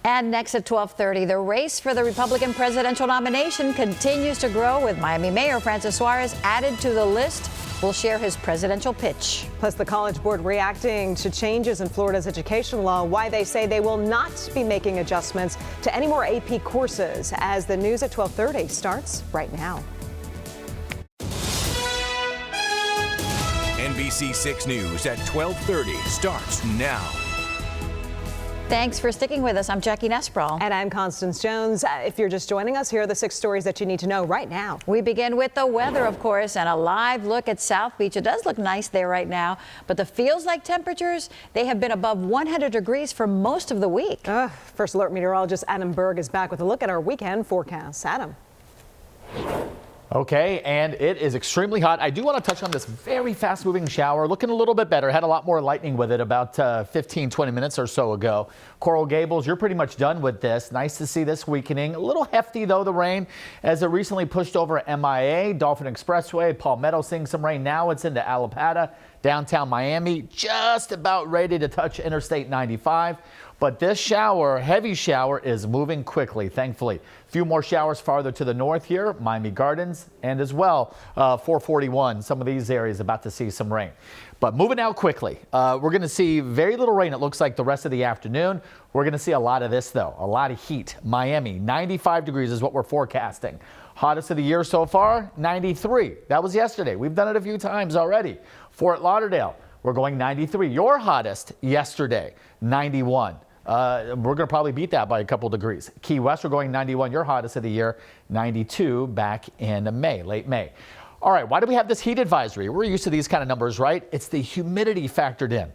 And next at 12:30, the race for the Republican presidential nomination continues to grow, with Miami Mayor Francis Suarez added to the list. We'll share his presidential pitch. Plus, the College Board reacting to changes in Florida's education law, why they say they will not be making adjustments to any more AP courses, as the news at 12:30 starts right now. NBC 6 News at 12:30 starts now. Thanks for sticking with us. I'm Jackie Nesbral. And I'm Constance Jones. If you're just joining us, here are the 6 stories that you need to know right now. We begin with the weather, of course, and a live look at South Beach. It does look nice there right now, but the feels like temperatures, they have been above 100 degrees for most of the week. First Alert meteorologist Adam Berg is back with a look at our weekend forecast. Adam. Okay, and it is extremely hot. I do want to touch on this very fast-moving shower. Looking a little bit better. Had a lot more lightning with it about 15, 20 minutes or so ago. Coral Gables, you're pretty much done with this. Nice to see this weakening. A little hefty, though, the rain, as it recently pushed over MIA, Dolphin Expressway, Palmetto seeing some rain. Now it's into Alapata, downtown Miami, just about ready to touch Interstate 95. But this shower, heavy shower, is moving quickly, thankfully. A few more showers farther to the north here, Miami Gardens, and as well 441. Some of these areas about to see some rain. But moving out quickly, we're going to see very little rain, it looks like, the rest of the afternoon. We're going to see a lot of this, though, a lot of heat. Miami, 95 degrees is what we're forecasting. Hottest of the year so far, 93. That was yesterday. We've done it a few times already. Fort Lauderdale, we're going 93. Your hottest yesterday, 91. We're going to probably beat that by a couple degrees. Key West, we're going 91, your hottest of the year, 92 back in May, late May. All right, why do we have this heat advisory? We're used to these kind of numbers, right? It's the humidity factored in.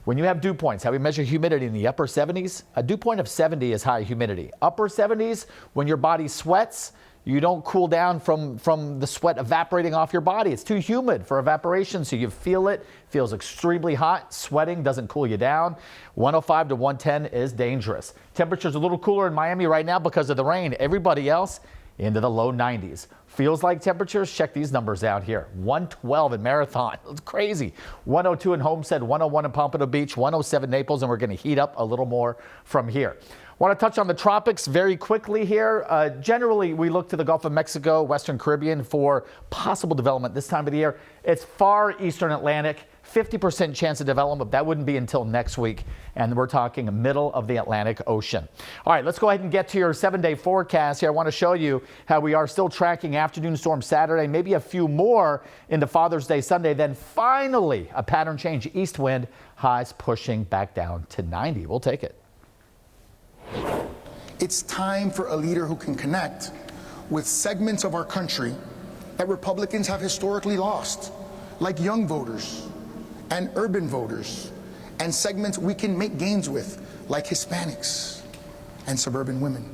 When you have dew points, how we measure humidity in the upper 70s, a dew point of 70 is high humidity. Upper 70s, when your body sweats, you don't cool down from the sweat evaporating off your body. It's too humid for evaporation, so you feel it. Feels extremely hot. Sweating doesn't cool you down. 105 to 110 is dangerous. Temperature's a little cooler in Miami right now because of the rain. Everybody else into the low 90s. Feels like temperatures, check these numbers out here. 112 in Marathon. It's crazy. 102 in Homestead, 101 in Pompano Beach, 107 Naples, and we're going to heat up a little more from here. Want to touch on the tropics very quickly here. Generally, we look to the Gulf of Mexico, Western Caribbean for possible development this time of the year. It's far Eastern Atlantic, 50% chance of development. That wouldn't be until next week, and we're talking middle of the Atlantic Ocean. All right, let's go ahead and get to your 7-day forecast here. I want to show you how we are still tracking afternoon storm Saturday, maybe a few more into Father's Day Sunday, then finally a pattern change, east wind, highs pushing back down to 90. We'll take it. It's time for a leader who can connect with segments of our country that Republicans have historically lost, like young voters and urban voters, and segments we can make gains with, like Hispanics and suburban women.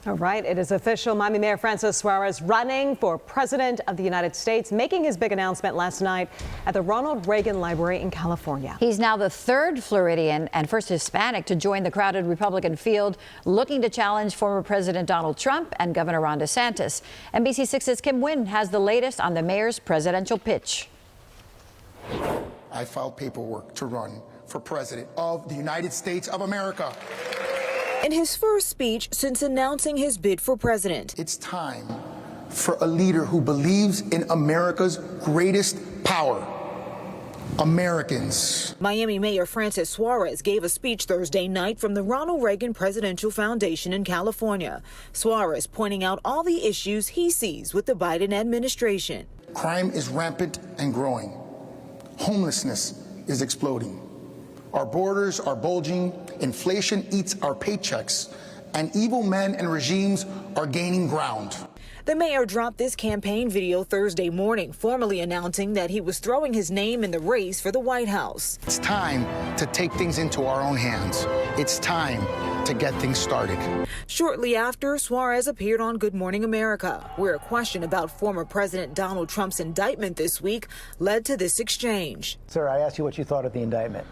All right, it is official. Miami Mayor Francis Suarez running for President of the United States, making his big announcement last night at the Ronald Reagan Library in California. He's now the third Floridian and first Hispanic to join the crowded Republican field, looking to challenge former President Donald Trump and Governor Ron DeSantis. NBC 6's Kim Wynn has the latest on the mayor's presidential pitch. I filed paperwork to run for President of the United States of America. In his first speech since announcing his bid for president. It's time for a leader who believes in America's greatest power, Americans. Miami Mayor Francis Suarez gave a speech Thursday night from the Ronald Reagan Presidential Foundation in California. Suarez pointing out all the issues he sees with the Biden administration. Crime is rampant and growing. Homelessness is exploding. Our borders are bulging, inflation eats our paychecks, and evil men and regimes are gaining ground. The mayor dropped this campaign video Thursday morning, formally announcing that he was throwing his name in the race for the White House. It's time to take things into our own hands. It's time to get things started. Shortly after, Suarez appeared on Good Morning America, where a question about former President Donald Trump's indictment this week led to this exchange. Sir, I asked you what you thought of the indictment.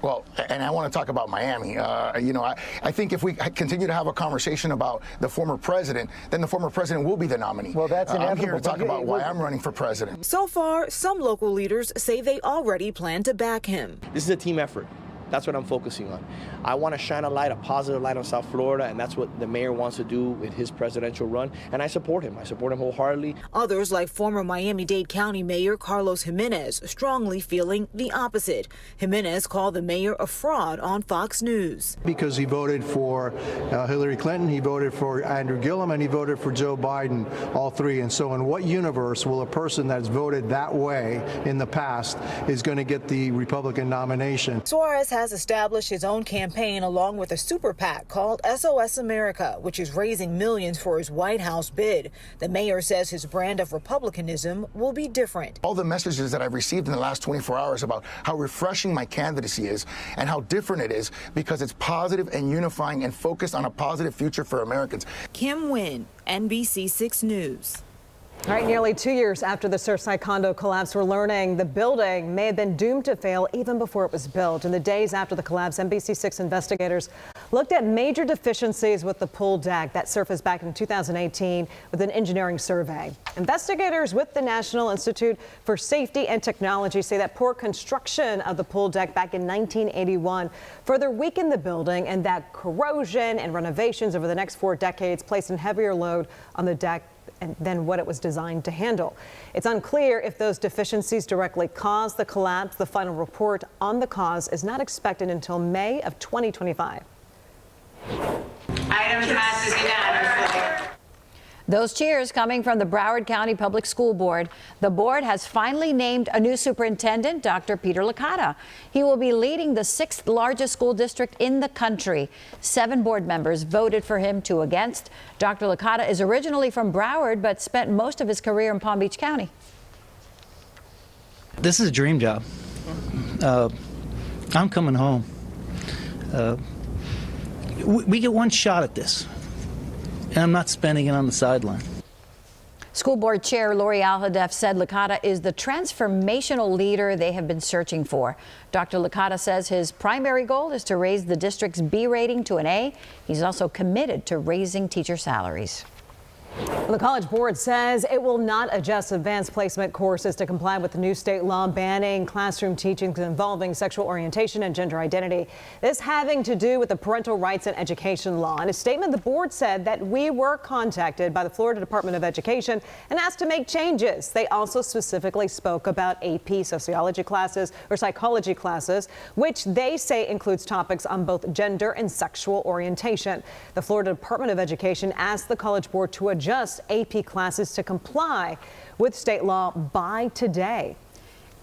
Well, and I want to talk about Miami. I think if we continue to have a conversation about the former president, then the former president will be the nominee. Well, that's inevitable. I'm here to talk about why I'm running for president. So far, some local leaders say they already plan to back him. This is a team effort. That's what I'm focusing on. I want to shine a positive light on South Florida, and that's what the mayor wants to do with his presidential run, and I support him. I support him wholeheartedly. Others, like former Miami-Dade County Mayor Carlos Jimenez, strongly feeling the opposite. Jimenez called the mayor a fraud on Fox News. Because he voted for Hillary Clinton, he voted for Andrew Gillum, and he voted for Joe Biden, all three. And so in what universe will a person that's voted that way in the past is going to get the Republican nomination? Suarez has established his own campaign along with a super PAC called SOS America, which is raising millions for his White House bid. The mayor says his brand of republicanism will be different. All the messages that I've received in the last 24 hours about how refreshing my candidacy is and how different it is because it's positive and unifying and focused on a positive future for Americans. Kim Wynn, NBC 6 News. All right, nearly 2 years after the Surfside condo collapse, we're learning the building may have been doomed to fail even before it was built. In the days after the collapse, NBC6 investigators looked at major deficiencies with the pool deck that surfaced back in 2018 with an engineering survey. Investigators with the National Institute for Safety and Technology say that poor construction of the pool deck back in 1981 further weakened the building, and that corrosion and renovations over the next 4 decades placed a heavier load on the deck than what it was designed to handle. It's unclear if those deficiencies directly caused the collapse. The final report on the cause is not expected until May of 2025. Item passes unanimously. Those cheers coming from the Broward County Public School Board. The board has finally named a new superintendent, Dr. Peter Licata. He will be leading the 6th largest school district in the country. 7 board members voted for him, 2 against. Dr. Licata is originally from Broward, but spent most of his career in Palm Beach County. This is a dream job. I'm coming home. We get one shot at this, and I'm not spending it on the sideline. School Board Chair Lori Alhadeff said Licata is the transformational leader they have been searching for. Dr. Licata says his primary goal is to raise the district's B rating to an A. He's also committed to raising teacher salaries. The College Board says it will not adjust advanced placement courses to comply with the new state law banning classroom teachings involving sexual orientation and gender identity. This having to do with the parental rights and education law. In a statement, the board said that we were contacted by the Florida Department of Education and asked to make changes. They also specifically spoke about AP sociology classes or psychology classes, which they say includes topics on both gender and sexual orientation. The Florida Department of Education asked the College Board to adjust AP classes to comply with state law by today.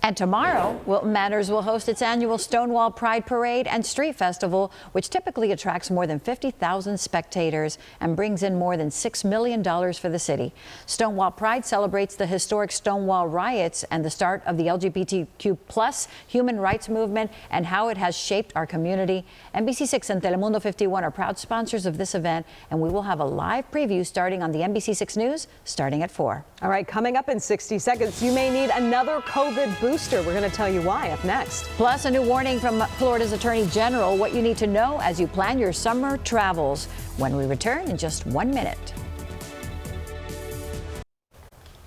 And tomorrow, Wilton Manors will host its annual Stonewall Pride Parade and Street Festival, which typically attracts more than 50,000 spectators and brings in more than $6 million for the city. Stonewall Pride celebrates the historic Stonewall riots and the start of the LGBTQ+ human rights movement and how it has shaped our community. NBC6 and Telemundo 51 are proud sponsors of this event, and we will have a live preview starting on the NBC6 News starting at 4. All right, coming up in 60 seconds, you may need another COVID booster. We're going to tell you why up next. Plus, a new warning from Florida's Attorney General, what you need to know as you plan your summer travels, when we return in just 1 minute.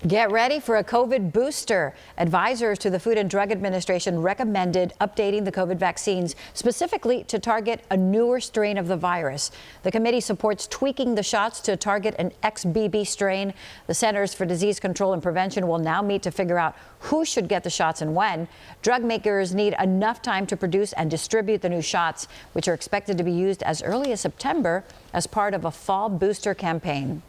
Get ready for a COVID booster. Advisors to the Food and Drug Administration recommended updating the COVID vaccines specifically to target a newer strain of the virus. The committee supports tweaking the shots to target an XBB strain. The Centers for Disease Control and Prevention will now meet to figure out who should get the shots and when. Drug makers need enough time to produce and distribute the new shots, which are expected to be used as early as September as part of a fall booster campaign.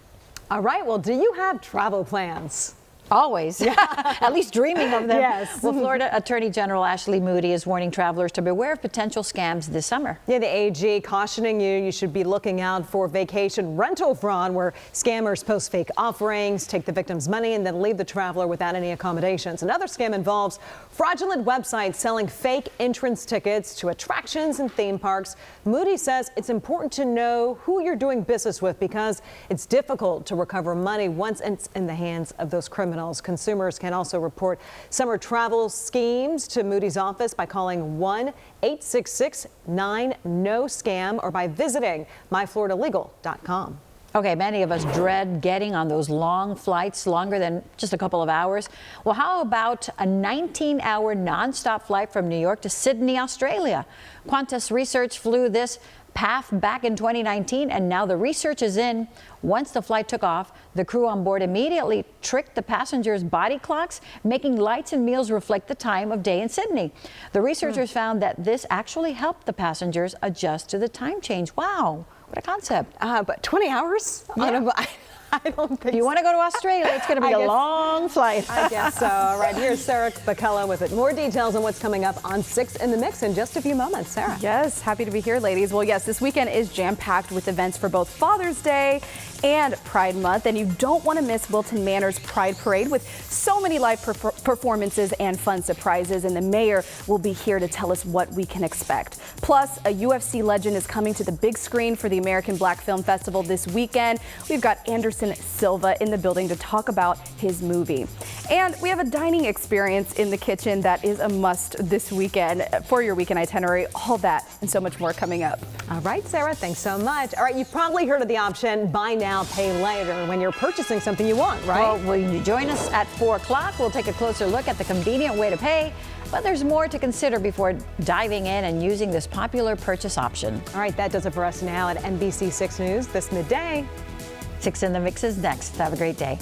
All right, well, do you have travel plans? Always, at least dreaming of them. Yes. Well, Florida Attorney General Ashley Moody is warning travelers to beware of potential scams this summer. Yeah, the AG cautioning you should be looking out for vacation rental fraud, where scammers post fake offerings, take the victim's money, and then leave the traveler without any accommodations. Another scam involves fraudulent websites selling fake entrance tickets to attractions and theme parks. Moody says it's important to know who you're doing business with because it's difficult to recover money once it's in the hands of those criminals. Consumers can also report summer travel schemes to Moody's office by calling 1-866-9-NO-SCAM or by visiting myfloridalegal.com. Okay, many of us dread getting on those long flights, longer than just a couple of hours. Well, how about a 19-hour nonstop flight from New York to Sydney, Australia? Qantas Research flew this path back in 2019, and now the research is in. Once the flight took off, the crew on board immediately tricked the passengers' body clocks, making lights and meals reflect the time of day in Sydney. The researchers found that this actually helped the passengers adjust to the time change. Wow, what a concept. But 20 hours? Yeah. I don't think If you want to go to Australia, it's going to be a long flight. I guess so. All right, here's Sarah Bacella with it. More details on what's coming up on 6 in the Mix in just a few moments. Sarah. Yes, happy to be here, ladies. Well, yes, this weekend is jam-packed with events for both Father's Day and Pride Month, and you don't want to miss Wilton Manor's Pride Parade with so many live performances and fun surprises, and the mayor will be here to tell us what we can expect. Plus, a UFC legend is coming to the big screen for the American Black Film Festival this weekend. We've got Anderson Silva in the building to talk about his movie. And we have a dining experience in the kitchen that is a must this weekend for your weekend itinerary. All that and so much more coming up. All right, Sarah, thanks so much. All right, you've probably heard of the option buy now, pay later when you're purchasing something you want, right? Well, will you join us at 4 o'clock? We'll take a closer look at the convenient way to pay, but there's more to consider before diving in and using this popular purchase option. All right, that does it for us now at NBC 6 News this midday. 6 in the Mix is next. Have a great day.